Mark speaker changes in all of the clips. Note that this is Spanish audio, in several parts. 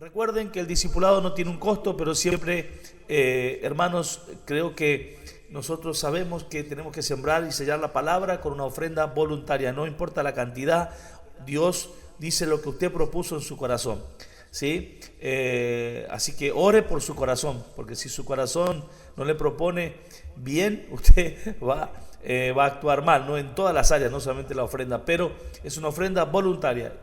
Speaker 1: Recuerden que el discipulado no tiene un costo, pero siempre, hermanos, creo que nosotros sabemos que tenemos que sembrar y sellar la palabra con una ofrenda voluntaria. No importa la cantidad, Dios dice lo que usted propuso en su corazón, ¿sí? Así que ore por su corazón, porque si su corazón no le propone bien, usted va a actuar mal, no en todas las áreas, no solamente la ofrenda, pero es una ofrenda voluntaria.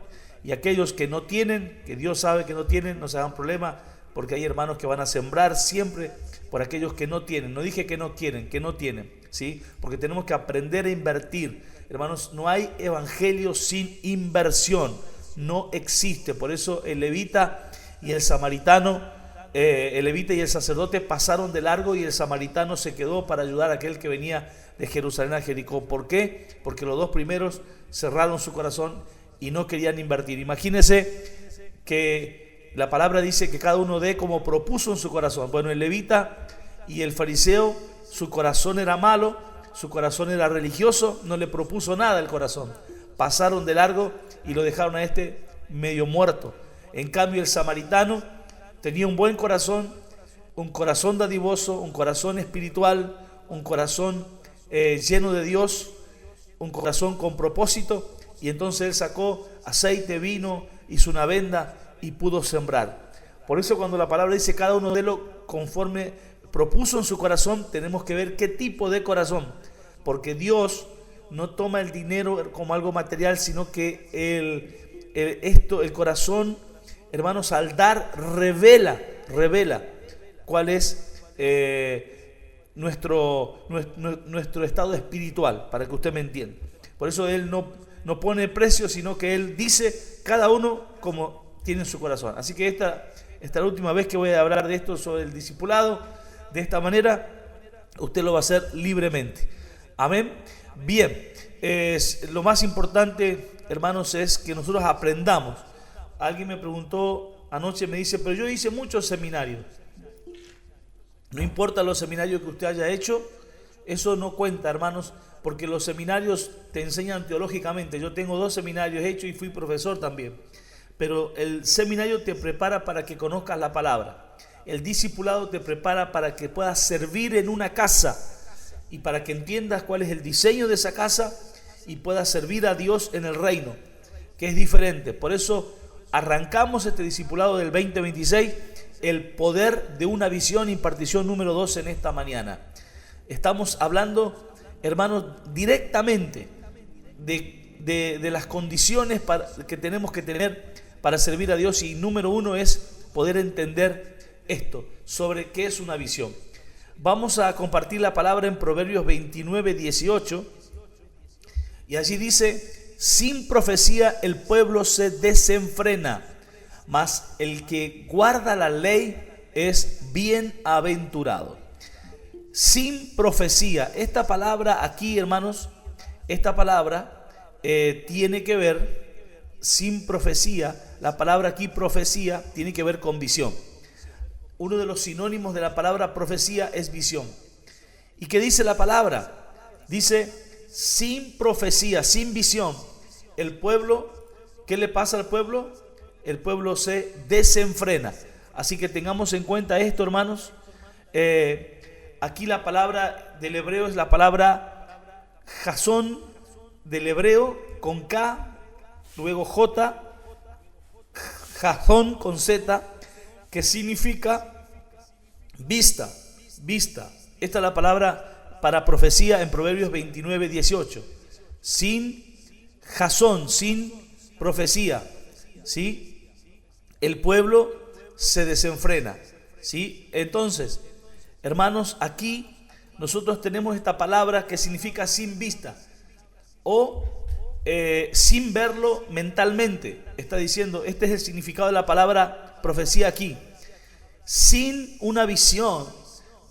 Speaker 1: Y aquellos que no tienen, que Dios sabe que no tienen, no se hagan problema, porque hay hermanos que van a sembrar siempre por aquellos que no tienen. No dije que no quieren, que no tienen, ¿sí? Porque tenemos que aprender a invertir. Hermanos, no hay evangelio sin inversión, no existe. Por eso el levita y el samaritano, el levita y el sacerdote pasaron de largo y el samaritano se quedó para ayudar a aquel que venía de Jerusalén a Jericó. ¿Por qué? Porque los dos primeros cerraron su corazón y no querían invertir. Imagínense que la palabra dice que cada uno dé como propuso en su corazón. Bueno, el levita y el fariseo, su corazón era malo, su corazón era religioso, no le propuso nada el corazón. Pasaron de largo y lo dejaron a este medio muerto. En cambio, el samaritano tenía un buen corazón, un corazón dadivoso, un corazón espiritual, un corazón lleno de Dios, un corazón con propósito. Y entonces él sacó aceite, vino, hizo una venda y pudo sembrar. Por eso cuando la palabra dice cada uno de lo conforme propuso en su corazón, tenemos que ver qué tipo de corazón. Porque Dios no toma el dinero como algo material, sino que el corazón, hermanos, al dar revela cuál es nuestro estado espiritual, para que usted me entienda. Por eso Él no pone precio, sino que Él dice cada uno como tiene en su corazón. Así que esta es la última vez que voy a hablar de esto, sobre el discipulado. De esta manera, usted lo va a hacer libremente. Amén. Bien, lo más importante, hermanos, es que nosotros aprendamos. Alguien me preguntó anoche, me dice, pero yo hice muchos seminarios. No importa los seminarios que usted haya hecho, eso no cuenta, hermanos, porque los seminarios te enseñan teológicamente. Yo tengo 2 seminarios hechos y fui profesor también. Pero el seminario te prepara para que conozcas la palabra. El discipulado te prepara para que puedas servir en una casa y para que entiendas cuál es el diseño de esa casa y puedas servir a Dios en el reino, que es diferente. Por eso arrancamos este discipulado del 2026, el poder de una visión, impartición número 2 en esta mañana. Estamos hablando, hermanos, directamente de las condiciones que tenemos que tener para servir a Dios, y número 1 es poder entender esto, sobre qué es una visión. Vamos a compartir la palabra en Proverbios 29, 18, y allí dice: sin profecía el pueblo se desenfrena, mas el que guarda la ley es bienaventurado. Sin profecía, esta palabra aquí, hermanos, esta palabra tiene que ver, sin profecía, la palabra aquí profecía tiene que ver con visión. Uno de los sinónimos de la palabra profecía es visión. ¿Y qué dice la palabra? Dice, sin profecía, sin visión, el pueblo, ¿qué le pasa al pueblo? El pueblo se desenfrena. Así que tengamos en cuenta esto, hermanos. Aquí la palabra del hebreo es la palabra jasón, del hebreo con K, luego J, jasón con Z, que significa vista. Esta es la palabra para profecía en Proverbios 29, 18. Sin jasón, sin profecía, ¿sí? El pueblo se desenfrena, ¿sí? Entonces, hermanos, aquí nosotros tenemos esta palabra que significa sin vista o sin verlo mentalmente. Está diciendo, este es el significado de la palabra profecía aquí. Sin una visión,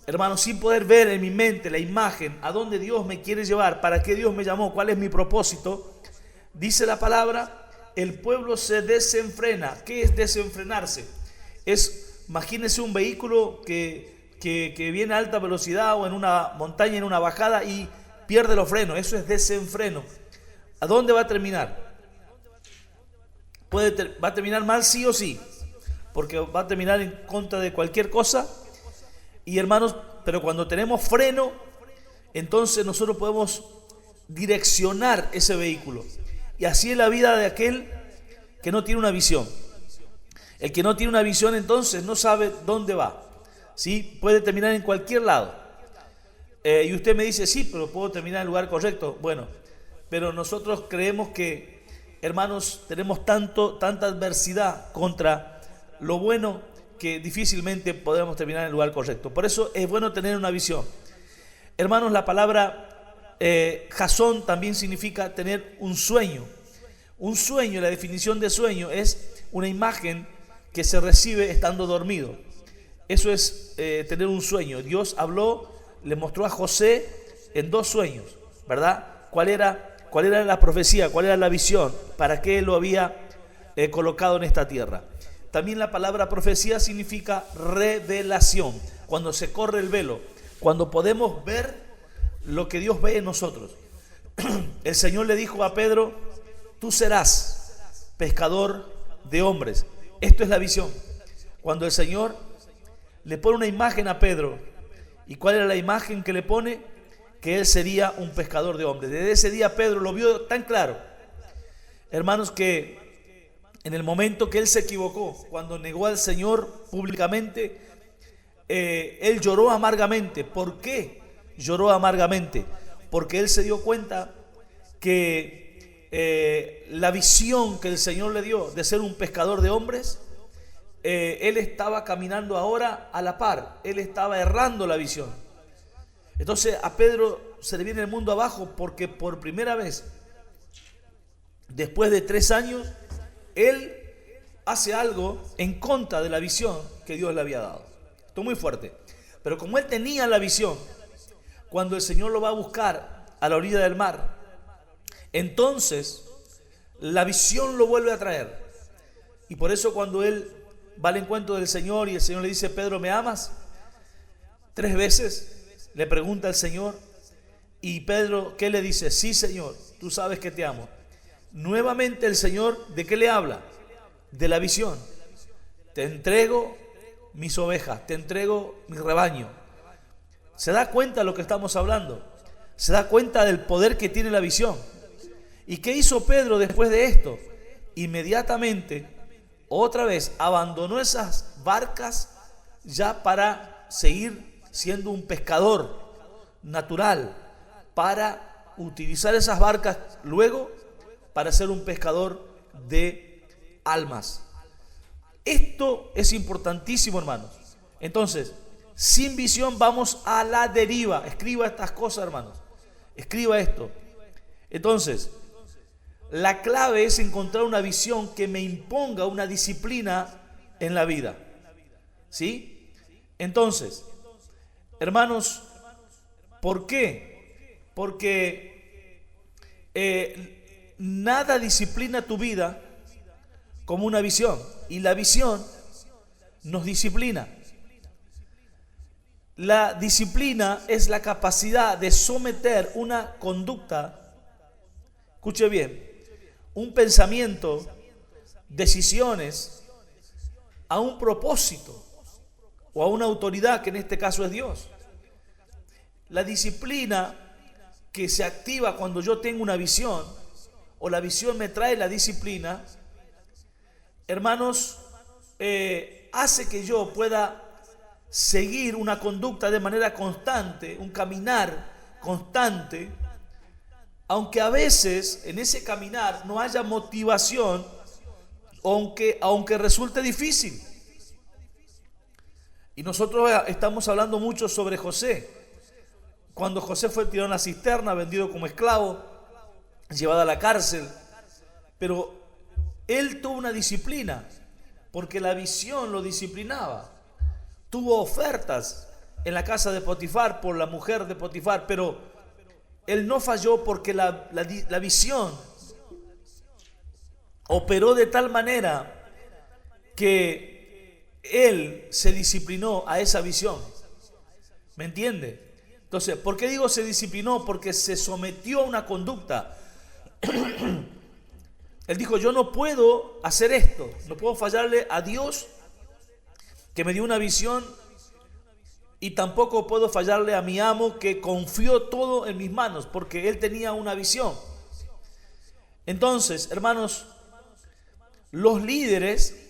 Speaker 1: hermanos, sin poder ver en mi mente la imagen, a dónde Dios me quiere llevar, para qué Dios me llamó, cuál es mi propósito, dice la palabra, el pueblo se desenfrena. ¿Qué es desenfrenarse? Imagínense un vehículo que viene a alta velocidad o en una montaña, en una bajada, y pierde los frenos. Eso es desenfreno. ¿A dónde va a terminar? Va a terminar mal sí o sí. porque va a terminar en contra de cualquier cosa. Y hermanos, pero cuando tenemos freno, entonces nosotros podemos direccionar ese vehículo. Y así es la vida de aquel que no tiene una visión. El que no tiene una visión entonces no sabe dónde va, ¿sí? Puede terminar en cualquier lado. Y usted me dice, sí, pero puedo terminar en el lugar correcto. Bueno, pero nosotros creemos que, hermanos, tenemos tanta adversidad contra lo bueno que difícilmente podemos terminar en el lugar correcto. Por eso es bueno tener una visión. Hermanos, la palabra Jasón también significa tener un sueño. Un sueño, la definición de sueño es una imagen que se recibe estando dormido. Eso es tener un sueño. Dios habló, le mostró a José en 2 sueños, ¿verdad? ¿Cuál era la profecía? ¿Cuál era la visión? ¿Para qué lo había colocado en esta tierra? También la palabra profecía significa revelación. Cuando se corre el velo, cuando podemos ver lo que Dios ve en nosotros. El Señor le dijo a Pedro, tú serás pescador de hombres. Esto es la visión. Cuando el Señor le pone una imagen a Pedro, ¿y cuál era la imagen que le pone? Que él sería un pescador de hombres. Desde ese día Pedro lo vio tan claro, hermanos, que en el momento que él se equivocó, cuando negó al Señor públicamente, él lloró amargamente. ¿Por qué lloró amargamente? Porque él se dio cuenta que la visión que el Señor le dio de ser un pescador de hombres, él estaba caminando ahora a la par, él estaba errando la visión. Entonces a Pedro se le viene el mundo abajo, porque por primera vez, después de 3 años, él hace algo en contra de la visión que Dios le había dado. Esto es muy fuerte. Pero como él tenía la visión, cuando el Señor lo va a buscar a la orilla del mar, entonces la visión lo vuelve a traer. Y por eso cuando él va al encuentro del Señor y el Señor le dice, Pedro, ¿me amas? 3 veces le pregunta al Señor, y Pedro, ¿qué le dice? Sí, Señor, tú sabes que te amo. Nuevamente el Señor, ¿de qué le habla? De la visión. Te entrego mis ovejas, te entrego mi rebaño. ¿Se da cuenta de lo que estamos hablando? ¿Se da cuenta del poder que tiene la visión? ¿Y qué hizo Pedro después de esto? Inmediatamente, otra vez, abandonó esas barcas ya para seguir siendo un pescador natural, para utilizar esas barcas luego para ser un pescador de almas. Esto es importantísimo, hermanos. Entonces, sin visión vamos a la deriva. Escriba estas cosas, hermanos. Escriba esto. Entonces, la clave es encontrar una visión que me imponga una disciplina en la vida. ¿Sí? Entonces, hermanos, ¿por qué? Porque nada disciplina tu vida como una visión, y la visión nos disciplina. La disciplina es la capacidad de someter una conducta, escuche bien, un pensamiento, decisiones, a un propósito o a una autoridad, que en este caso es Dios. La disciplina que se activa cuando yo tengo una visión, o la visión me trae la disciplina, hermanos, hace que yo pueda seguir una conducta de manera constante, un caminar constante, aunque a veces en ese caminar no haya motivación, aunque resulte difícil. Y nosotros estamos hablando mucho sobre José. Cuando José fue tirado en la cisterna, vendido como esclavo, llevado a la cárcel, pero él tuvo una disciplina, porque la visión lo disciplinaba. Tuvo ofertas en la casa de Potifar por la mujer de Potifar, pero él no falló, porque la visión operó de tal manera que él se disciplinó a esa visión. ¿Me entiende? Entonces, ¿por qué digo se disciplinó? Porque se sometió a una conducta. Él dijo, yo no puedo hacer esto, no puedo fallarle a Dios que me dio una visión, y tampoco puedo fallarle a mi amo que confió todo en mis manos, porque él tenía una visión. Entonces, hermanos, los líderes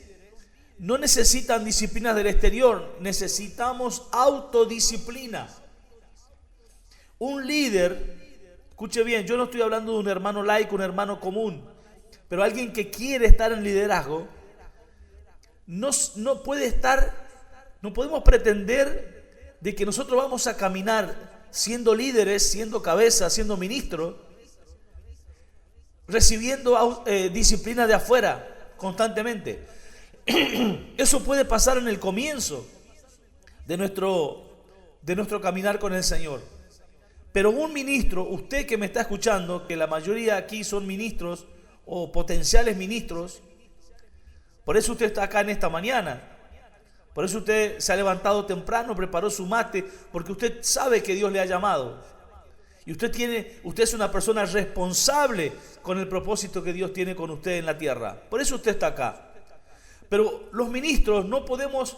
Speaker 1: no necesitan disciplinas del exterior, necesitamos autodisciplina. Un líder, escuche bien, yo no estoy hablando de un hermano laico, un hermano común, pero alguien que quiere estar en liderazgo, no puede estar, no podemos pretender de que nosotros vamos a caminar siendo líderes, siendo cabeza, siendo ministros, recibiendo disciplina de afuera constantemente. Eso puede pasar en el comienzo de nuestro caminar con el Señor. Pero un ministro, usted que me está escuchando, que la mayoría aquí son ministros o potenciales ministros, por eso usted está acá en esta mañana. Por eso usted se ha levantado temprano, preparó su mate, porque usted sabe que Dios le ha llamado. Y usted es una persona responsable con el propósito que Dios tiene con usted en la tierra. Por eso usted está acá. Pero los ministros no podemos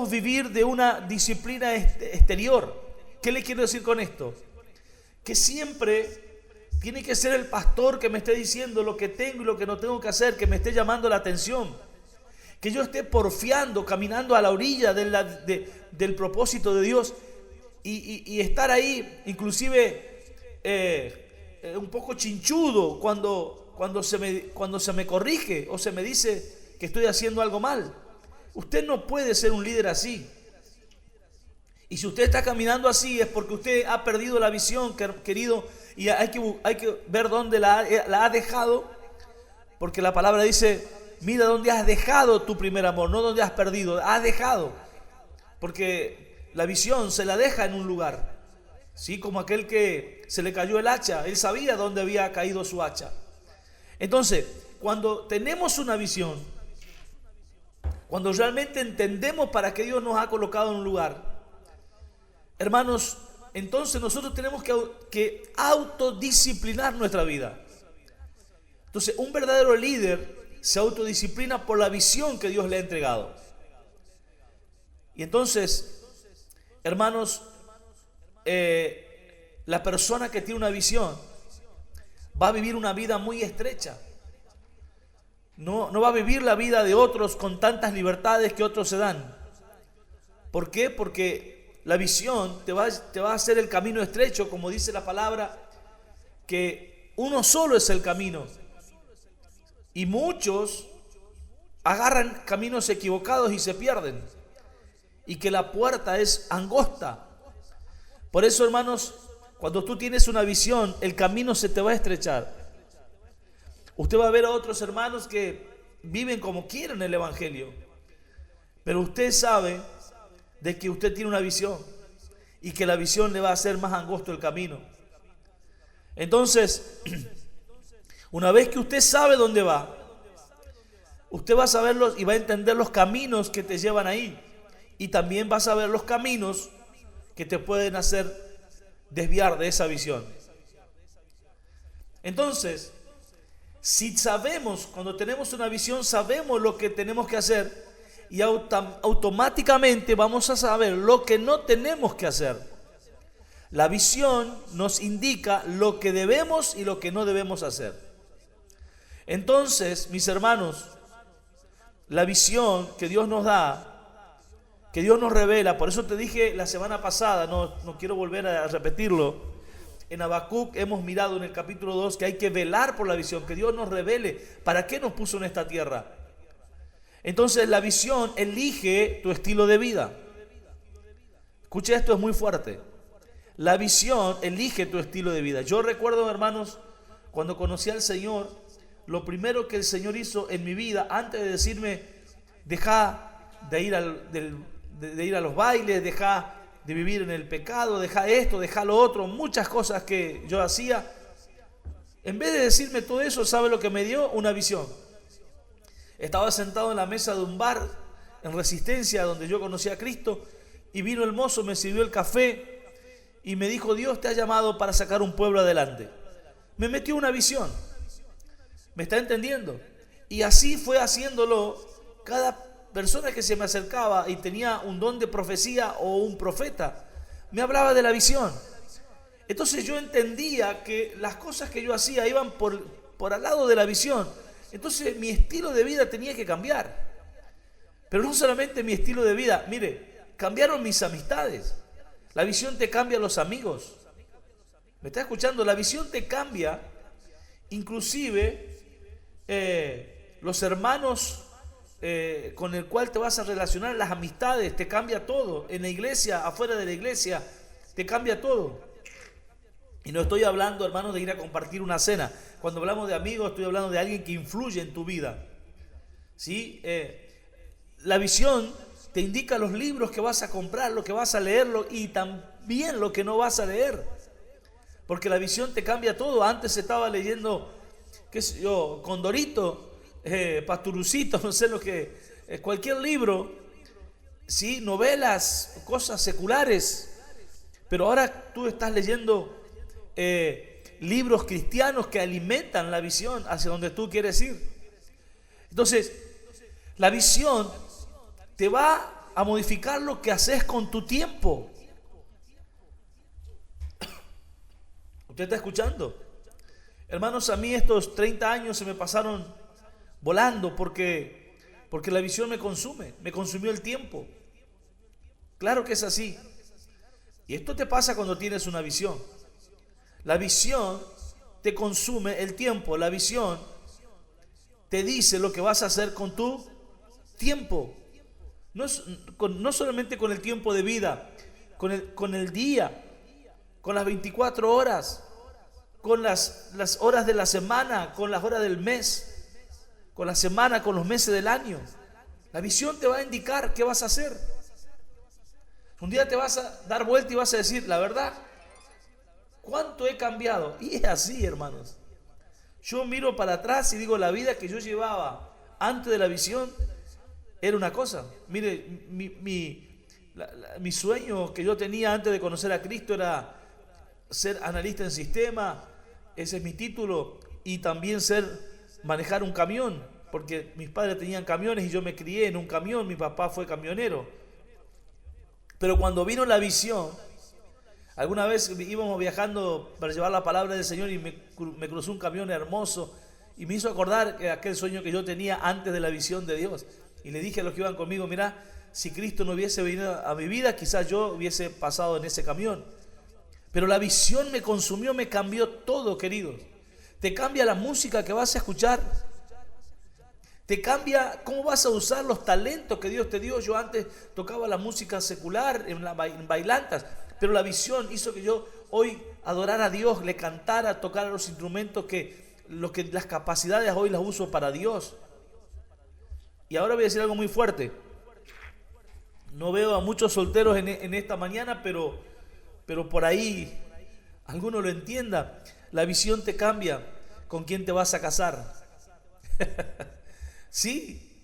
Speaker 1: vivir de una disciplina exterior. ¿Qué le quiero decir con esto? Que siempre tiene que ser el pastor que me esté diciendo lo que tengo y lo que no tengo que hacer, que me esté llamando la atención. Que yo esté porfiando, caminando a la orilla del propósito de Dios y estar ahí, inclusive un poco chinchudo cuando se me corrige o se me dice que estoy haciendo algo mal. Usted no puede ser un líder así. Y si usted está caminando así es porque usted ha perdido la visión, querido, y hay que ver dónde la ha dejado, porque la palabra dice: mira dónde has dejado tu primer amor, no dónde has perdido, has dejado. Porque la visión se la deja en un lugar, ¿sí? Como aquel que se le cayó el hacha, él sabía dónde había caído su hacha. Entonces, cuando tenemos una visión, cuando realmente entendemos para qué Dios nos ha colocado en un lugar, hermanos, entonces nosotros tenemos que autodisciplinar nuestra vida. Entonces, un verdadero líder se autodisciplina por la visión que Dios le ha entregado. Y entonces, hermanos, la persona que tiene una visión va a vivir una vida muy estrecha. No va a vivir la vida de otros con tantas libertades que otros se dan. ¿Por qué? Porque la visión te va a hacer el camino estrecho, como dice la palabra, que uno solo es el camino. Y muchos agarran caminos equivocados y se pierden. Y que la puerta es angosta. Por eso, hermanos, cuando tú tienes una visión, el camino se te va a estrechar. Usted va a ver a otros hermanos que viven como quieren el evangelio. Pero usted sabe de que usted tiene una visión y que la visión le va a hacer más angosto el camino. Entonces, una vez que usted sabe dónde va, usted va a saberlos y va a entender los caminos que te llevan ahí. Y también va a saber los caminos que te pueden hacer desviar de esa visión. Entonces, si sabemos, cuando tenemos una visión, sabemos lo que tenemos que hacer, y automáticamente vamos a saber lo que no tenemos que hacer. La visión nos indica lo que debemos y lo que no debemos hacer. Entonces, mis hermanos, la visión que Dios nos da, que Dios nos revela, por eso te dije la semana pasada, no quiero volver a repetirlo, en Habacuc hemos mirado en el capítulo 2 que hay que velar por la visión, que Dios nos revele para qué nos puso en esta tierra. Entonces la visión elige tu estilo de vida. Escuche, esto es muy fuerte. La visión elige tu estilo de vida. Yo recuerdo, hermanos, cuando conocí al Señor, lo primero que el Señor hizo en mi vida, antes de decirme: deja de ir a los bailes, deja de vivir en el pecado, deja esto, deja lo otro, muchas cosas que yo hacía. En vez de decirme todo eso, ¿sabe lo que me dio? Una visión. Estaba sentado en la mesa de un bar en Resistencia, donde yo conocí a Cristo, y vino el mozo, me sirvió el café y me dijo: Dios te ha llamado para sacar un pueblo adelante. Me metió una visión. ¿Me está entendiendo? Y así fue haciéndolo persona que se me acercaba y tenía un don de profecía o un profeta, me hablaba de la visión. Entonces yo entendía que las cosas que yo hacía iban por al lado de la visión. Entonces mi estilo de vida tenía que cambiar. Pero no solamente mi estilo de vida, mire, cambiaron mis amistades. La visión te cambia los amigos. ¿Me está escuchando? La visión te cambia, inclusive los hermanos con el cual te vas a relacionar, las amistades, te cambia todo. En la iglesia, afuera de la iglesia, te cambia todo. Y no estoy hablando, hermanos, de ir a compartir una cena. Cuando hablamos de amigos, estoy hablando de alguien que influye en tu vida. ¿Sí? La visión te indica los libros que vas a comprar, lo que vas a leerlo y también lo que no vas a leer. Porque la visión te cambia todo. Antes estaba leyendo, qué sé yo, Condorito, Pasturucito, no sé lo que, cualquier libro, ¿sí? Novelas, cosas seculares. Pero ahora tú estás leyendo libros cristianos que alimentan la visión hacia donde tú quieres ir. Entonces, la visión te va a modificar lo que haces con tu tiempo. ¿Usted está escuchando? Hermanos, a mí estos 30 años se me pasaron volando porque la visión me consumió el tiempo. Claro que es así. Y esto te pasa cuando tienes una visión. La visión te consume el tiempo. La visión te dice lo que vas a hacer con tu tiempo. No solamente con el tiempo de vida, con el día, con las 24 horas, con las horas de la semana, con las horas del mes, con la semana, con los meses del año. La visión te va a indicar qué vas a hacer. Un día te vas a dar vuelta y vas a decir, la verdad, ¿cuánto he cambiado? Y es así, hermanos. Yo miro para atrás y digo, la vida que yo llevaba antes de la visión era una cosa. Mire, mi sueño que yo tenía antes de conocer a Cristo era ser analista en sistema, ese es mi título, y también manejar un camión, porque mis padres tenían camiones y yo me crié en un camión, mi papá fue camionero. Pero cuando vino la visión, alguna vez íbamos viajando para llevar la palabra del Señor y me cruzó un camión hermoso y me hizo acordar que aquel sueño que yo tenía antes de la visión de Dios. Y le dije a los que iban conmigo, mira, si Cristo no hubiese venido a mi vida, quizás yo hubiese pasado en ese camión. Pero la visión me consumió, me cambió todo, queridos. Te cambia la música que vas a escuchar. Te cambia cómo vas a usar los talentos que Dios te dio. Yo antes tocaba la música secular en bailantas, pero la visión hizo que yo hoy adorara a Dios, le cantara, tocara los instrumentos las capacidades hoy las uso para Dios. Y ahora voy a decir algo muy fuerte. No veo a muchos solteros en esta mañana, pero por ahí alguno lo entienda. La visión te cambia con quién te vas a casar. Sí.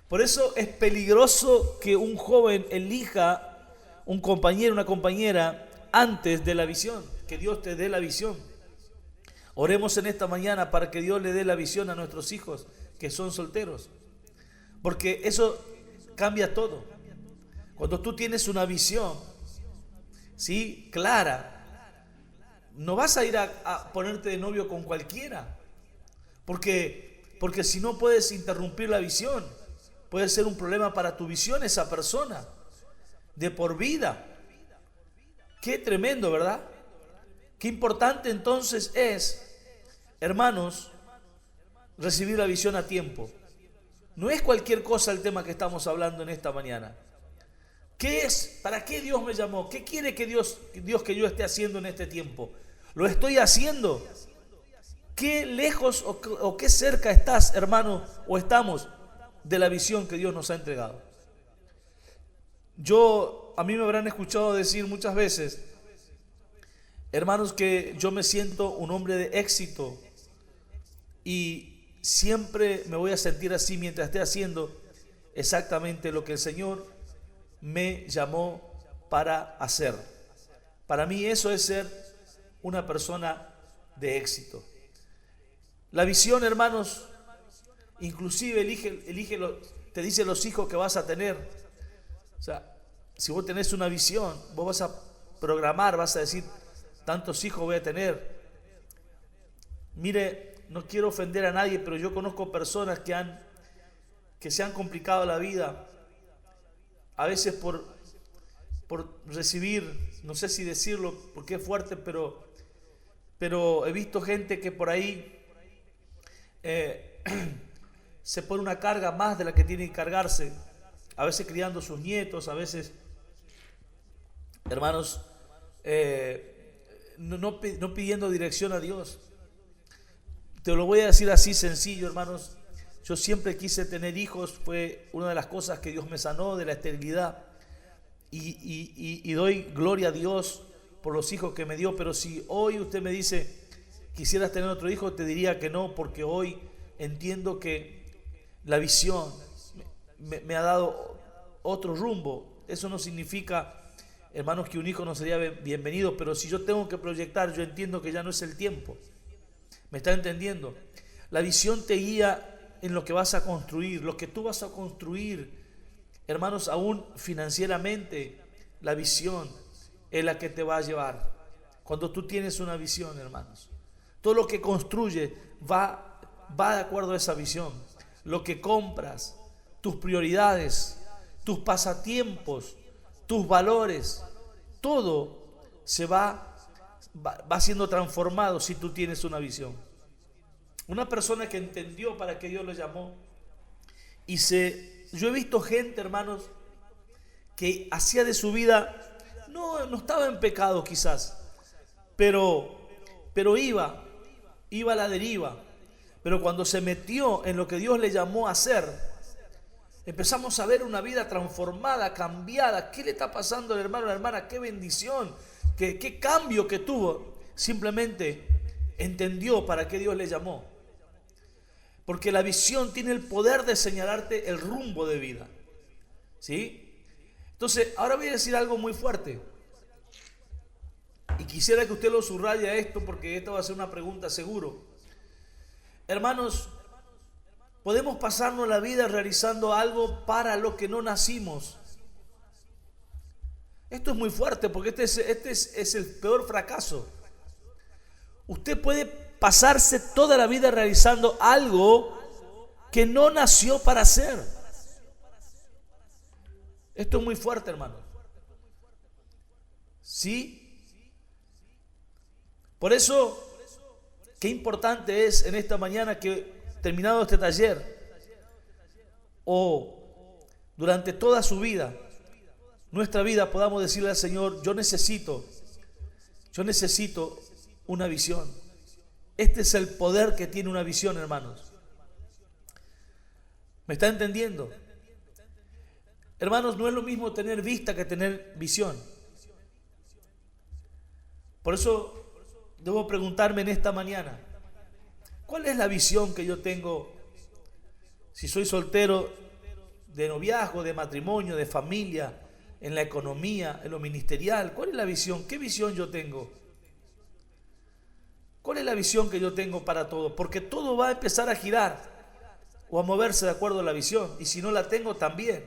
Speaker 1: Por eso es peligroso que un joven elija un compañero, una compañera antes de la visión. Que Dios te dé la visión. Oremos en esta mañana para que Dios le dé la visión a nuestros hijos que son solteros. Porque eso cambia todo. Cuando tú tienes una visión, ¿sí?, clara, no vas a ir a ponerte de novio con cualquiera. Porque si no puedes interrumpir la visión, puede ser un problema para tu visión esa persona, de por vida. Qué tremendo, ¿verdad? Qué importante entonces es, hermanos, recibir la visión a tiempo. No es cualquier cosa el tema que estamos hablando en esta mañana. ¿Qué es? ¿Para qué Dios me llamó? ¿Qué quiere que Dios que yo esté haciendo en este tiempo? ¿Lo estoy haciendo? ¿Qué lejos o qué cerca estás, hermano, o estamos de la visión que Dios nos ha entregado? A mí me habrán escuchado decir muchas veces, hermanos, que yo me siento un hombre de éxito y siempre me voy a sentir así mientras esté haciendo exactamente lo que el Señor me llamó para hacer. Para mí eso es ser una persona de éxito. La visión, hermanos, inclusive elige te dice los hijos que vas a tener. O sea, si vos tenés una visión, vos vas a programar, vas a decir, tantos hijos voy a tener. Mire, no quiero ofender a nadie, pero yo conozco personas que se han complicado la vida, a veces por recibir, no sé si decirlo porque es fuerte, pero he visto gente que por ahí se pone una carga más de la que tiene que cargarse, a veces criando sus nietos, a veces, hermanos, no pidiendo dirección a Dios. Te lo voy a decir así sencillo, hermanos. Yo siempre quise tener hijos, fue una de las cosas que Dios me sanó de la esterilidad. Y doy gloria a Dios por los hijos que me dio. Pero si hoy usted me dice, quisieras tener otro hijo, te diría que no, porque hoy entiendo que la visión me ha dado otro rumbo. Eso no significa, hermanos, que un hijo no sería bienvenido, pero si yo tengo que proyectar, yo entiendo que ya no es el tiempo. ¿Me está entendiendo? La visión te guía en lo que vas a construir, lo que tú vas a construir, hermanos, aún financieramente, la visión es la que te va a llevar. Cuando tú tienes una visión, hermanos, todo lo que construye va de acuerdo a esa visión. Lo que compras, tus prioridades, tus pasatiempos, tus valores, todo se va siendo transformado si tú tienes una visión. Una persona que entendió para qué Dios lo llamó yo he visto gente, hermanos, que hacía de su vida, no estaba en pecado quizás, pero iba a la deriva. Pero cuando se metió en lo que Dios le llamó a hacer, empezamos a ver una vida transformada, cambiada. ¿Qué le está pasando al hermano, a la hermana? ¡Qué bendición! ¿Qué cambio que tuvo? Simplemente entendió para qué Dios le llamó. Porque la visión tiene el poder de señalarte el rumbo de vida. ¿Sí? Entonces, ahora voy a decir algo muy fuerte. Y quisiera que usted lo subraye a esto, porque esta va a ser una pregunta seguro. Hermanos, podemos pasarnos la vida realizando algo para lo que no nacimos. Esto es muy fuerte, porque este es el peor fracaso. Usted puede pasarse toda la vida realizando algo que no nació para hacer. Esto es muy fuerte, hermano. ¿Sí? Por eso, qué importante es en esta mañana que, terminado este taller, o durante toda su vida, nuestra vida, podamos decirle al Señor, yo necesito una visión. Este es el poder que tiene una visión, hermanos. ¿Me está entendiendo? Hermanos, no es lo mismo tener vista que tener visión. Por eso debo preguntarme en esta mañana, ¿cuál es la visión que yo tengo? Si soy soltero, de noviazgo, de matrimonio, de familia, en la economía, en lo ministerial, ¿cuál es la visión? ¿Qué visión yo tengo? ¿Cuál es la visión que yo tengo para todo? Porque todo va a empezar a girar o a moverse de acuerdo a la visión. Y si no la tengo, también.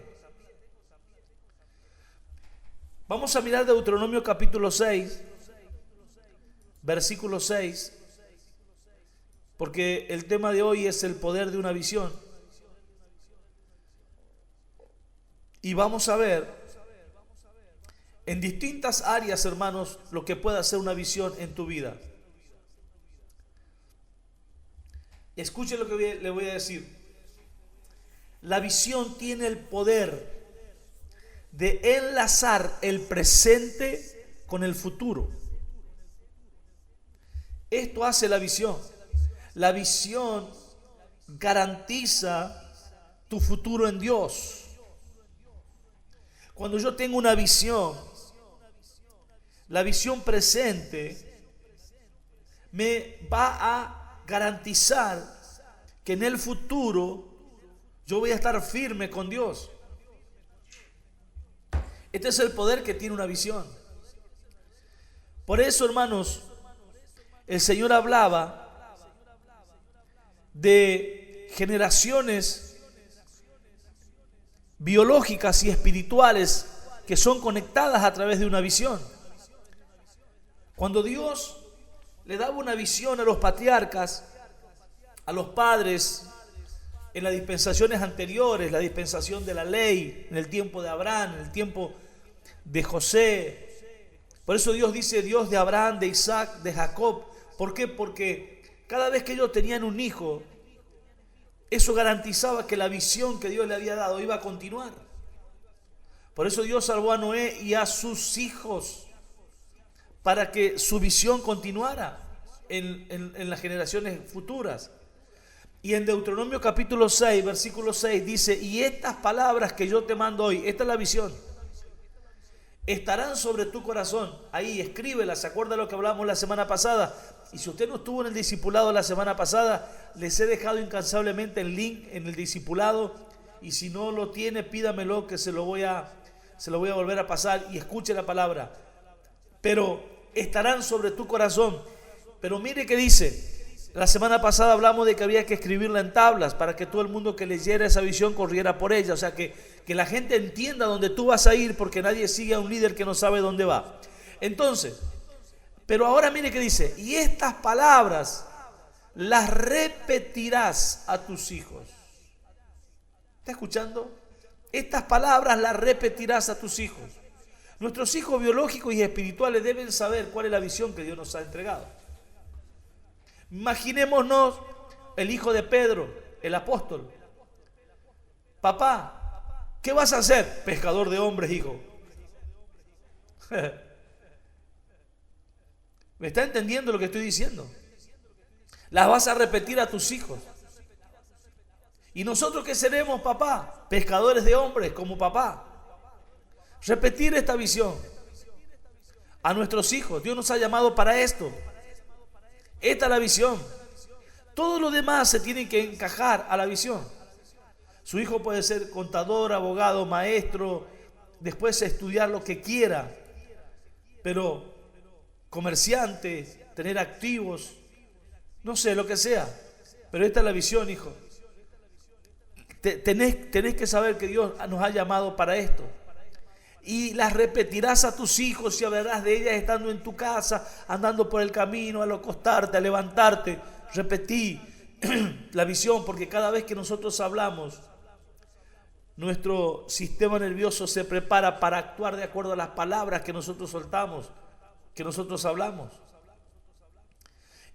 Speaker 1: Vamos a mirar Deuteronomio capítulo 6, versículo 6, porque el tema de hoy es el poder de una visión. Y vamos a ver en distintas áreas, hermanos, lo que puede hacer una visión en tu vida. Escuche lo que le voy a decir. La visión tiene el poder de enlazar el presente con el futuro. Esto hace la visión. La visión garantiza tu futuro en Dios. Cuando yo tengo una visión, la visión presente me va a garantizar que en el futuro yo voy a estar firme con Dios. Este es el poder que tiene una visión. Por eso, hermanos, el Señor hablaba de generaciones biológicas y espirituales que son conectadas a través de una visión. Cuando Dios le daba una visión a los patriarcas, a los padres, en las dispensaciones anteriores, la dispensación de la ley, en el tiempo de Abraham, en el tiempo de José. Por eso Dios dice Dios de Abraham, de Isaac, de Jacob. ¿Por qué? Porque cada vez que ellos tenían un hijo, eso garantizaba que la visión que Dios le había dado iba a continuar. Por eso Dios salvó a Noé y a sus hijos, para que su visión continuara en las generaciones futuras. Y en Deuteronomio capítulo 6, versículo 6 dice: y estas palabras que yo te mando hoy, esta es la visión, estarán sobre tu corazón. Ahí escríbelas, ¿se acuerda lo que hablamos la semana pasada? Y si usted no estuvo en el discipulado la semana pasada, les he dejado incansablemente el link en el discipulado, y si no lo tiene, pídamelo que se lo voy a volver a pasar, y escuche la palabra. Pero estarán sobre tu corazón. Pero mire que dice, la semana pasada hablamos de que había que escribirla en tablas para que todo el mundo que leyera esa visión corriera por ella. O sea, que la gente entienda dónde tú vas a ir, porque nadie sigue a un líder que no sabe dónde va. Entonces, pero ahora mire que dice: y estas palabras las repetirás a tus hijos. ¿Está escuchando? Estas palabras las repetirás a tus hijos. Nuestros hijos biológicos y espirituales deben saber cuál es la visión que Dios nos ha entregado. Imaginémonos el hijo de Pedro, el apóstol. Papá, ¿qué vas a hacer? Pescador de hombres, hijo. ¿Me está entendiendo lo que estoy diciendo? Las vas a repetir a tus hijos. ¿Y nosotros qué seremos, papá? Pescadores de hombres, como papá. Repetir esta visión a nuestros hijos. Dios nos ha llamado para esto. Esta es la visión. Todo lo demás se tiene que encajar a la visión. Su hijo puede ser contador, abogado, maestro, después estudiar lo que quiera, pero comerciante, tener activos, no sé, lo que sea. Pero esta es la visión, hijo. Tenés que saber que Dios nos ha llamado para esto. Y las repetirás a tus hijos y hablarás de ellas estando en tu casa, andando por el camino, al acostarte, al levantarte. Repetí la visión, porque cada vez que nosotros hablamos, nuestro sistema nervioso se prepara para actuar de acuerdo a las palabras que nosotros soltamos, que nosotros hablamos.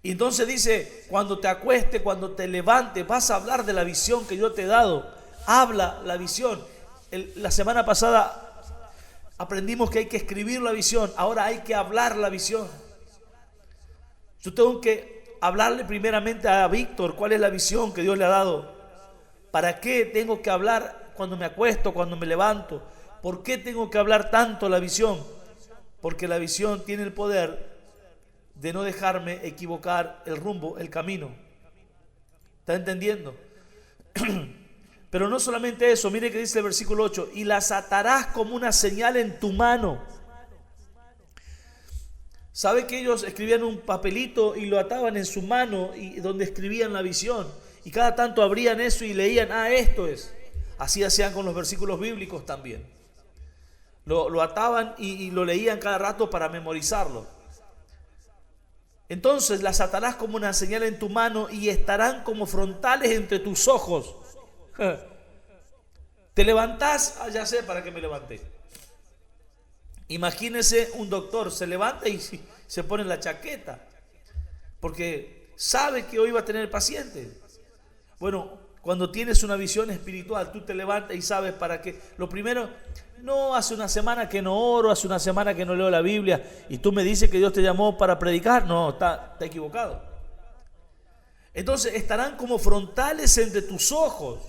Speaker 1: Y entonces dice, cuando te acuestes, cuando te levantes, vas a hablar de la visión que yo te he dado. Habla la visión. La semana pasada aprendimos que hay que escribir la visión, ahora hay que hablar la visión. Yo tengo que hablarle primeramente a Víctor cuál es la visión que Dios le ha dado. ¿Para qué tengo que hablar cuando me acuesto, cuando me levanto? ¿Por qué tengo que hablar tanto la visión? Porque la visión tiene el poder de no dejarme equivocar el rumbo, el camino. ¿Está entendiendo? Pero no solamente eso, mire que dice el versículo 8, y las atarás como una señal en tu mano. ¿Sabe que ellos escribían un papelito y lo ataban en su mano y donde escribían la visión? Y cada tanto abrían eso y leían, esto es. Así hacían con los versículos bíblicos también. Lo ataban y lo leían cada rato para memorizarlo. Entonces las atarás como una señal en tu mano y estarán como frontales entre tus ojos. Te levantás, ya sé para qué me levanté. Imagínese un doctor, se levanta y se pone la chaqueta, porque sabe que hoy va a tener paciente. Bueno, cuando tienes una visión espiritual, tú te levantas y sabes para qué. Lo primero, no hace una semana que no oro, hace una semana que no leo la Biblia, y tú me dices que Dios te llamó para predicar. No, está equivocado. Entonces estarán como frontales entre tus ojos.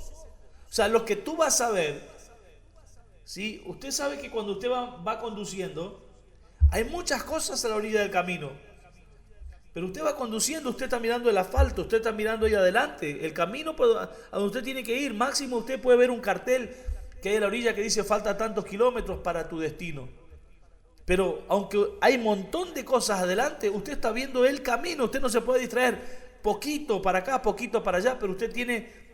Speaker 1: O sea, lo que tú vas a ver, ¿sí? Usted sabe que cuando usted va conduciendo, hay muchas cosas a la orilla del camino. Pero usted va conduciendo, usted está mirando el asfalto, usted está mirando ahí adelante. El camino a donde usted tiene que ir, máximo usted puede ver un cartel que hay a la orilla que dice falta tantos kilómetros para tu destino. Pero aunque hay un montón de cosas adelante, usted está viendo el camino, usted no se puede distraer. Poquito para acá, poquito para allá, pero usted tiene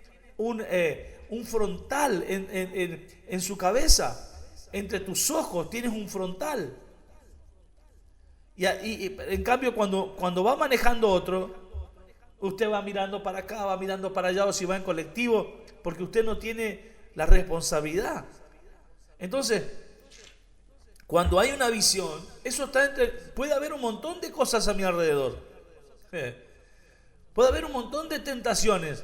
Speaker 1: un frontal en su cabeza. Entre tus ojos tienes un frontal. Y en cambio cuando va manejando otro, usted va mirando para acá, va mirando para allá, o si va en colectivo, porque usted no tiene la responsabilidad. Entonces, cuando hay una visión, eso está puede haber un montón de cosas a mi alrededor. Puede haber un montón de tentaciones,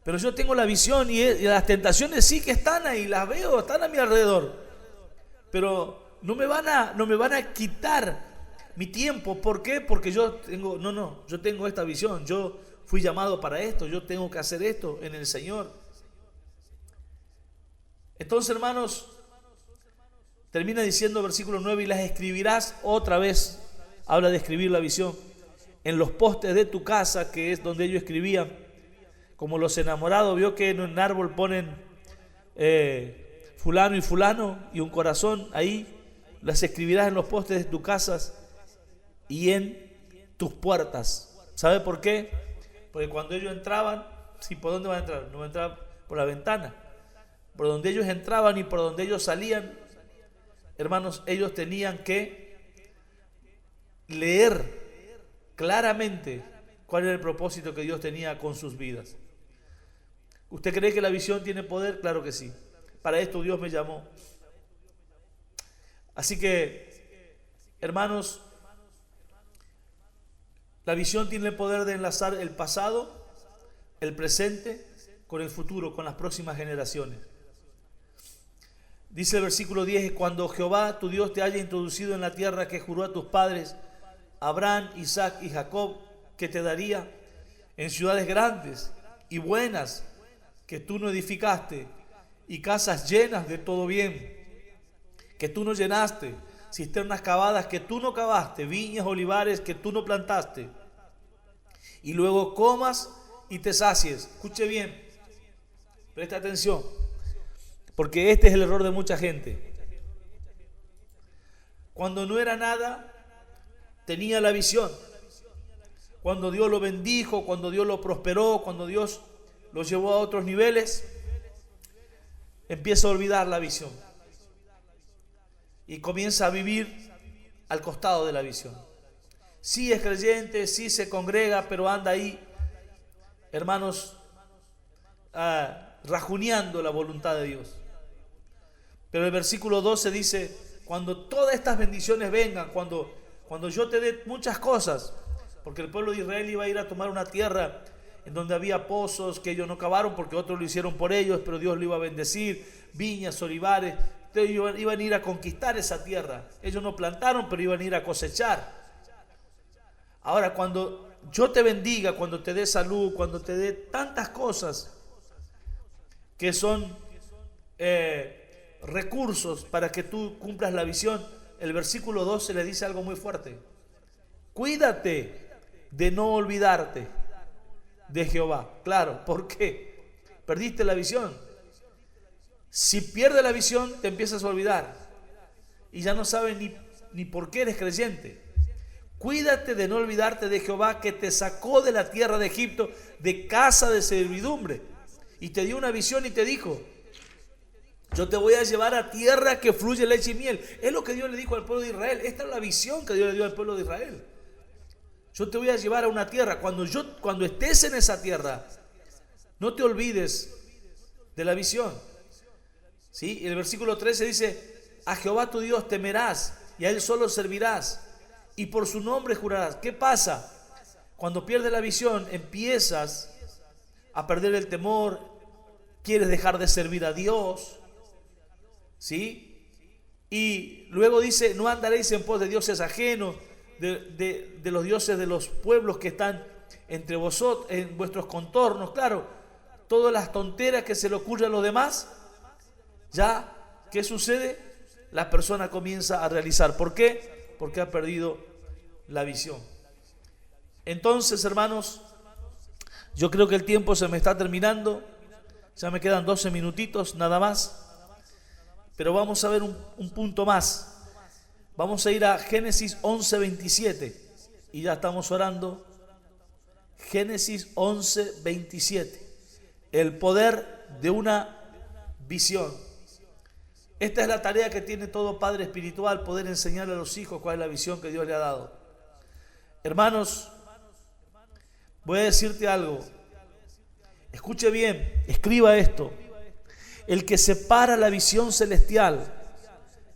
Speaker 1: pero yo tengo la visión y las tentaciones sí que están ahí, las veo, están a mi alrededor. Pero no me van a quitar mi tiempo. ¿Por qué? Porque yo tengo esta visión, yo fui llamado para esto, yo tengo que hacer esto en el Señor. Entonces, hermanos, termina diciendo versículo 9, y las escribirás, otra vez habla de escribir la visión, en los postes de tu casa, que es donde ellos escribían, como los enamorados, vio que en un árbol ponen fulano y fulano y un corazón, ahí las escribirás en los postes de tus casas y en tus puertas. ¿Sabe por qué? Porque cuando ellos entraban, ¿sí? ¿Por dónde van a entrar? No van a entrar por la ventana. Por donde ellos entraban y por donde ellos salían, hermanos, ellos tenían que leer claramente cuál era el propósito que Dios tenía con sus vidas. ¿Usted cree que la visión tiene poder? Claro que sí. Para esto Dios me llamó. Así que, hermanos, la visión tiene el poder de enlazar el pasado, el presente, con el futuro, con las próximas generaciones. Dice el versículo 10, cuando Jehová tu Dios te haya introducido en la tierra que juró a tus padres, Abraham, Isaac y Jacob, que te daría, en ciudades grandes y buenas que tú no edificaste, y casas llenas de todo bien que tú no llenaste, cisternas cavadas que tú no cavaste, viñas, olivares que tú no plantaste, y luego comas y te sacies. Escuche bien, presta atención, porque este es el error de mucha gente. Cuando no era nada, tenía la visión. Cuando Dios lo bendijo, cuando Dios lo prosperó, cuando Dios lo llevó a otros niveles, empieza a olvidar la visión y comienza a vivir al costado de la visión. Sí es creyente, sí se congrega, pero anda ahí, hermanos, rajuneando la voluntad de Dios. Pero el versículo 12 dice, cuando todas estas bendiciones vengan, cuando yo te dé muchas cosas, porque el pueblo de Israel iba a ir a tomar una tierra en donde había pozos que ellos no cavaron porque otros lo hicieron por ellos, pero Dios lo iba a bendecir, viñas, olivares. Entonces iban a ir a conquistar esa tierra. Ellos no plantaron, pero iban a ir a cosechar. Ahora, cuando yo te bendiga, cuando te dé salud, cuando te dé tantas cosas que son recursos para que tú cumplas la visión, el versículo 12 le dice algo muy fuerte. Cuídate de no olvidarte de Jehová. Claro, ¿por qué? Perdiste la visión. Si pierdes la visión, te empiezas a olvidar y ya no sabes ni por qué eres creyente. Cuídate de no olvidarte de Jehová, que te sacó de la tierra de Egipto, de casa de servidumbre, y te dio una visión y te dijo, yo te voy a llevar a tierra que fluye leche y miel. Es lo que Dios le dijo al pueblo de Israel. Esta es la visión que Dios le dio al pueblo de Israel. Yo te voy a llevar a una tierra. Cuando estés en esa tierra, no te olvides de la visión. ¿Sí? Y el versículo 13 dice, a Jehová tu Dios temerás y a Él solo servirás y por su nombre jurarás. ¿Qué pasa? Cuando pierdes la visión, empiezas a perder el temor, quieres dejar de servir a Dios, ¿sí? Y luego dice, no andaréis en pos de dioses ajenos, de los dioses de los pueblos que están entre vosotros, en vuestros contornos. Claro, todas las tonteras que se le ocurren a los demás, ya, ¿qué sucede? La persona comienza a realizar. ¿Por qué? Porque ha perdido la visión. Entonces, hermanos, yo creo que el tiempo se me está terminando. Ya me quedan 12 minutitos nada más. Pero vamos a ver un punto más. Vamos a ir a Génesis 11:27 y ya estamos orando. Génesis 11:27. El poder de una visión. Esta es la tarea que tiene todo padre espiritual, poder enseñarle a los hijos cuál es la visión que Dios le ha dado. Hermanos, voy a decirte algo. Escuche bien, escriba esto. El que separa la visión celestial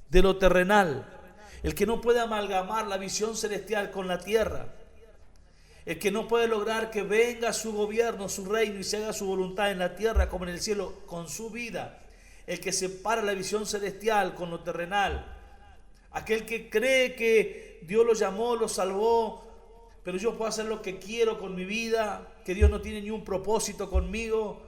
Speaker 1: de lo terrenal, el que no puede amalgamar la visión celestial con la tierra, el que no puede lograr que venga su gobierno, su reino y se haga su voluntad en la tierra como en el cielo con su vida, el que separa la visión celestial con lo terrenal, aquel que cree que Dios lo llamó, lo salvó, pero yo puedo hacer lo que quiero con mi vida, que Dios no tiene ni un propósito conmigo,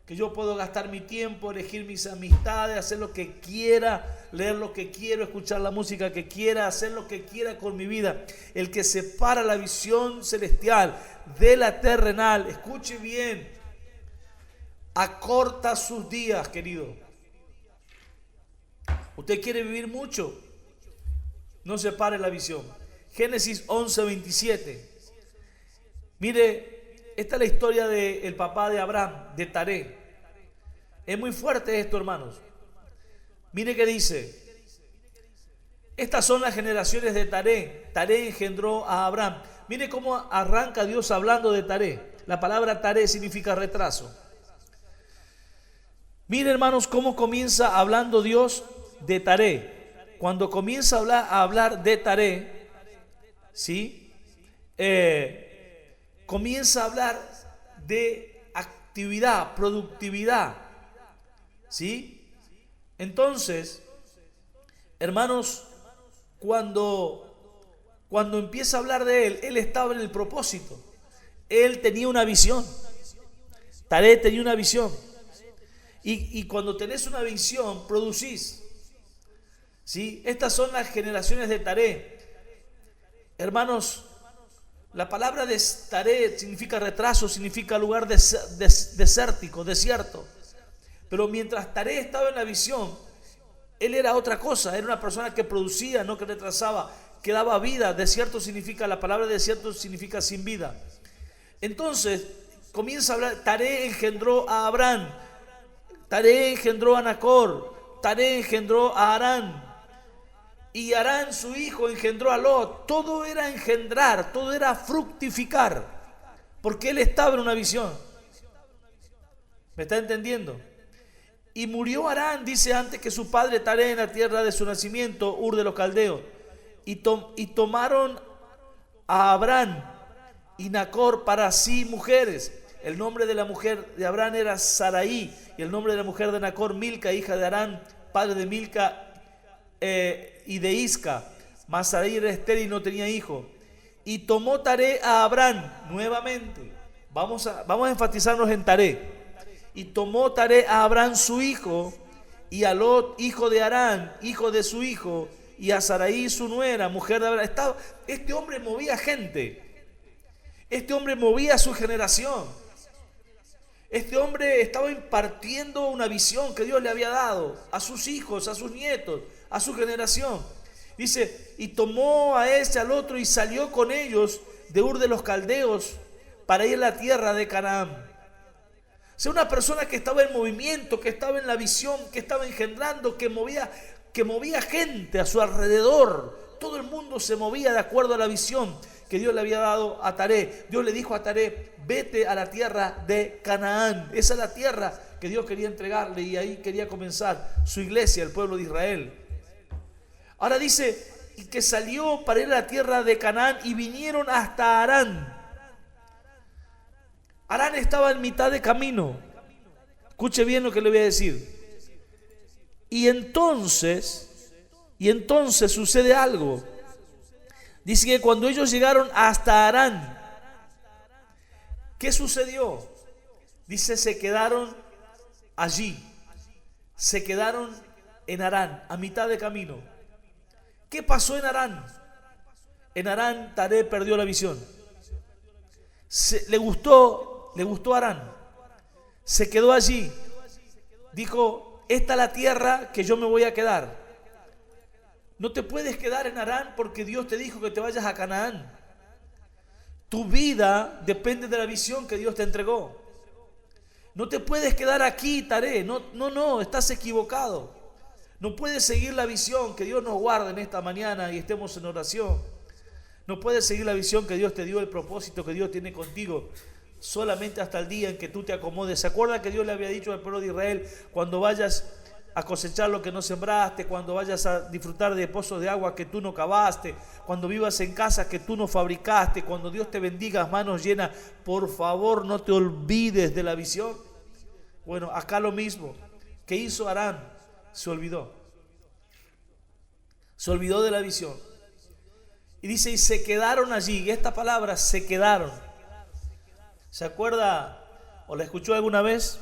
Speaker 1: que yo puedo gastar mi tiempo, elegir mis amistades, hacer lo que quiera, leer lo que quiero, escuchar la música que quiera, hacer lo que quiera con mi vida. El que separa la visión celestial de la terrenal, escuche bien, acorta sus días, querido. ¿Usted quiere vivir mucho? No separe la visión. Génesis 11:27. Mire, esta es la historia del papá de Abraham, de Taré. Es muy fuerte esto, hermanos. Mire qué dice. Estas son las generaciones de Taré. Taré engendró a Abraham. Mire cómo arranca Dios hablando de Taré. La palabra Taré significa retraso. Mire, hermanos, cómo comienza hablando Dios de Taré. Cuando comienza a hablar de Taré, ¿sí? Comienza a hablar de actividad, productividad, ¿sí? Entonces, hermanos, cuando empieza a hablar de él estaba en el propósito. Él tenía una visión. Taré tenía una visión. Y cuando tenés una visión, producís. ¿Sí? Estas son las generaciones de Taré. Hermanos, la palabra de Taré significa retraso, significa lugar desértico, desierto. Pero mientras Taré estaba en la visión, él era otra cosa, era una persona que producía, no que retrasaba, que daba vida. Desierto significa, la palabra desierto significa sin vida. Entonces, comienza a hablar, Taré engendró a Abraham, Taré engendró a Nacor, Taré engendró a Harán. Y Harán, su hijo, engendró a Lot. Todo era engendrar, todo era fructificar, porque él estaba en una visión. ¿Me está entendiendo? Y murió Harán, dice, antes que su padre Taré, en la tierra de su nacimiento, Ur de los Caldeos. Y tomaron a Abraham y Nacor para sí mujeres. El nombre de la mujer de Abraham era Saraí, y el nombre de la mujer de Nacor, Milca, hija de Harán, padre de Milca y de Isca. Mas Sarai era estéril y no tenía hijo. Y tomó Taré a Abraham nuevamente. Vamos a enfatizarnos en Taré. Y tomó Taré a Abraham su hijo, y a Lot, hijo de Harán, hijo de su hijo, y a Sarai su nuera, mujer de Abraham. Este hombre movía gente. Este hombre movía su generación. Este hombre estaba impartiendo una visión que Dios le había dado a sus hijos, a sus nietos, a su generación. Dice, y tomó a este, al otro, y salió con ellos de Ur de los Caldeos para ir a la tierra de Canaán. O sea, una persona que estaba en movimiento, que estaba en la visión, que estaba engendrando, que movía gente a su alrededor. Todo el mundo se movía de acuerdo a la visión que Dios le había dado a Taré. Dios le dijo a Taré, vete a la tierra de Canaán. Esa es la tierra que Dios quería entregarle, y ahí quería comenzar su iglesia, el pueblo de Israel. Ahora dice, y que salió para ir a la tierra de Canaán, y vinieron hasta Harán. Harán estaba en mitad de camino. Escuche bien lo que le voy a decir. Y entonces sucede algo. Dice que cuando ellos llegaron hasta Harán, ¿qué sucedió? Dice, se quedaron allí. Se quedaron en Harán, a mitad de camino. ¿Qué pasó en Harán? En Harán, Taré perdió la visión. Le gustó Harán. Se quedó allí. Dijo, esta es la tierra que yo me voy a quedar. No te puedes quedar en Harán porque Dios te dijo que te vayas a Canaán. Tu vida depende de la visión que Dios te entregó. No te puedes quedar aquí, Taré. No, estás equivocado. No puedes seguir la visión. Que Dios nos guarde en esta mañana y estemos en oración. No puedes seguir la visión que Dios te dio, el propósito que Dios tiene contigo, solamente hasta el día en que tú te acomodes. ¿Se acuerda que Dios le había dicho al pueblo de Israel: cuando vayas a cosechar lo que no sembraste, cuando vayas a disfrutar de pozos de agua que tú no cavaste, cuando vivas en casas que tú no fabricaste, cuando Dios te bendiga manos llenas, por favor no te olvides de la visión? Bueno, acá lo mismo. ¿Qué hizo Arán? Se olvidó de la visión. Y dice, y se quedaron allí. Y esta palabra, se quedaron, ¿se acuerda o la escuchó alguna vez?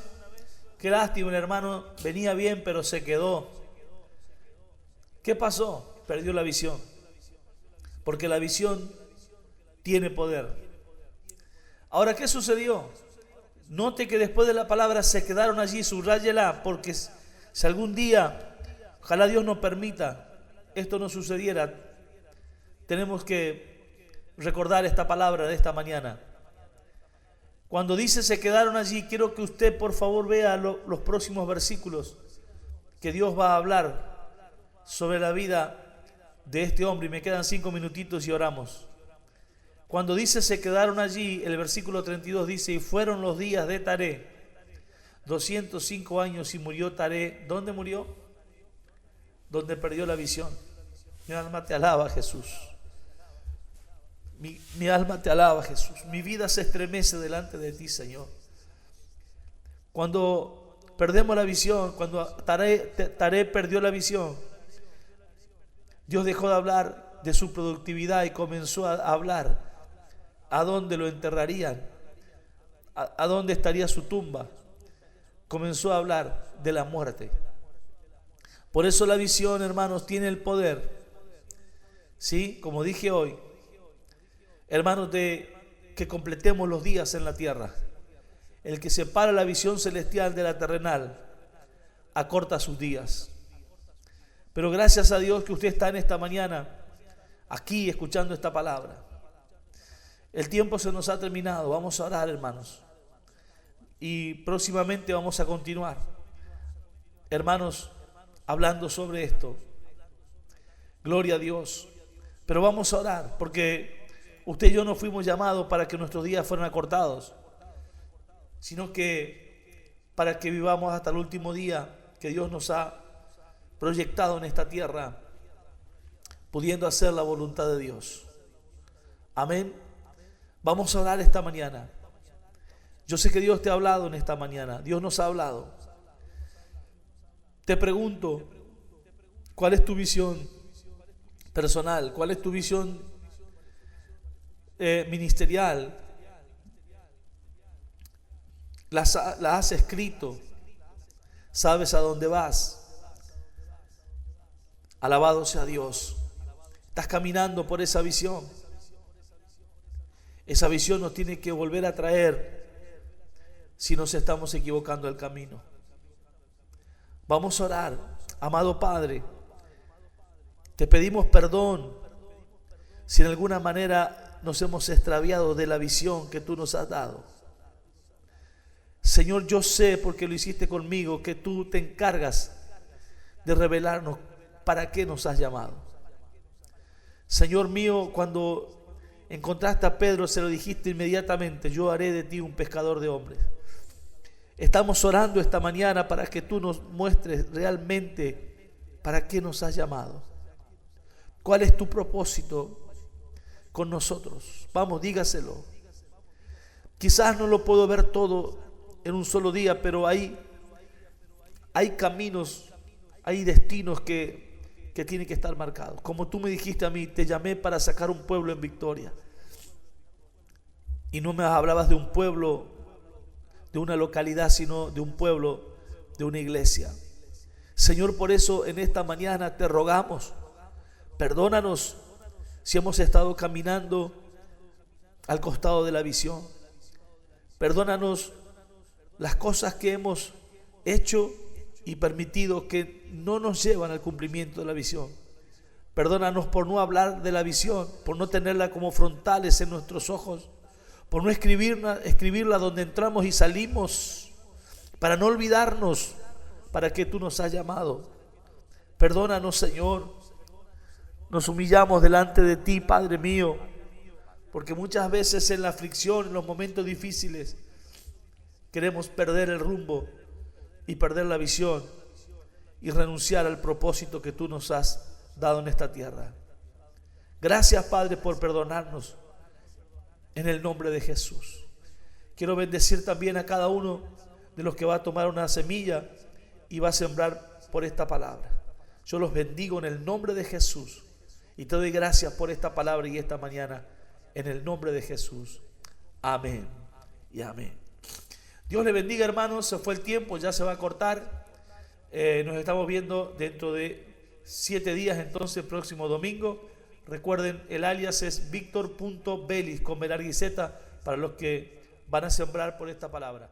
Speaker 1: Qué lástima, el hermano venía bien pero se quedó. ¿Qué pasó? Perdió la visión. Porque la visión tiene poder. Ahora, ¿qué sucedió? Note que después de la palabra se quedaron allí, subráyela, porque si algún día, ojalá Dios nos permita, esto no sucediera, tenemos que recordar esta palabra de esta mañana. Cuando dice se quedaron allí, quiero que usted por favor vea los próximos versículos que Dios va a hablar sobre la vida de este hombre. Y me quedan 5 minutitos y oramos. Cuando dice se quedaron allí, el versículo 32 dice, y fueron los días de Taré 205 años y murió Taré. ¿Dónde murió? Donde perdió la visión. Mi alma te alaba, Jesús. Mi alma te alaba, Jesús. Mi vida se estremece delante de ti, Señor. Cuando perdemos la visión, cuando Taré perdió la visión, Dios dejó de hablar de su productividad y comenzó a hablar a dónde lo enterrarían, a dónde estaría su tumba. Comenzó a hablar de la muerte. Por eso la visión, hermanos, tiene el poder, ¿sí? Como dije hoy, hermanos, de que completemos los días en la tierra. El que separa la visión celestial de la terrenal acorta sus días. Pero gracias a Dios que usted está en esta mañana aquí escuchando esta palabra. El tiempo se nos ha terminado. Vamos a orar, hermanos, y próximamente vamos a continuar, hermanos, hablando sobre esto. Gloria a Dios. Pero vamos a orar, porque usted y yo no fuimos llamados para que nuestros días fueran acortados, sino que para que vivamos hasta el último día que Dios nos ha proyectado en esta tierra, pudiendo hacer la voluntad de Dios. Amén. Vamos a orar esta mañana. Yo sé que Dios te ha hablado en esta mañana. Dios nos ha hablado. Te pregunto, ¿cuál es tu visión personal? ¿Cuál es tu visión ministerial? ¿La has escrito? ¿Sabes a dónde vas? Alabado sea Dios. Estás caminando por esa visión. Esa visión nos tiene que volver a traer si nos estamos equivocando el camino. Vamos a orar. Amado Padre, te pedimos perdón si en alguna manera nos hemos extraviado de la visión que tú nos has dado. Señor, yo sé, porque lo hiciste conmigo, que tú te encargas de revelarnos para qué nos has llamado. Señor mío, cuando encontraste a Pedro, se lo dijiste inmediatamente: yo haré de ti un pescador de hombres. Estamos orando esta mañana para que tú nos muestres realmente para qué nos has llamado. ¿Cuál es tu propósito con nosotros? Vamos, dígaselo. Quizás no lo puedo ver todo en un solo día, pero hay caminos, hay destinos que tienen que estar marcados. Como tú me dijiste a mí, te llamé para sacar un pueblo en victoria. Y no me hablabas de un pueblo, de una localidad, sino de un pueblo, de una iglesia. Señor, por eso en esta mañana te rogamos, perdónanos si hemos estado caminando al costado de la visión. Perdónanos las cosas que hemos hecho y permitido que no nos llevan al cumplimiento de la visión. Perdónanos por no hablar de la visión, por no tenerla como frontales en nuestros ojos, por no escribirla donde entramos y salimos. para no olvidarnos para qué tú nos has llamado. Perdónanos, Señor. Nos humillamos delante de ti, Padre mío, porque muchas veces en la aflicción, en los momentos difíciles, queremos perder el rumbo y perder la visión y renunciar al propósito que tú nos has dado en esta tierra. Gracias, Padre, por perdonarnos en el nombre de Jesús. Quiero bendecir también a cada uno de los que va a tomar una semilla y va a sembrar por esta palabra. Yo los bendigo en el nombre de Jesús y te doy gracias por esta palabra y esta mañana en el nombre de Jesús. Amén y amén. Dios le bendiga, hermanos. Se fue el tiempo, ya se va a cortar. Nos estamos viendo dentro de 7 días, entonces, próximo domingo. Recuerden, el alias es Victor.Belis con B larga y Z para los que van a sembrar por esta palabra.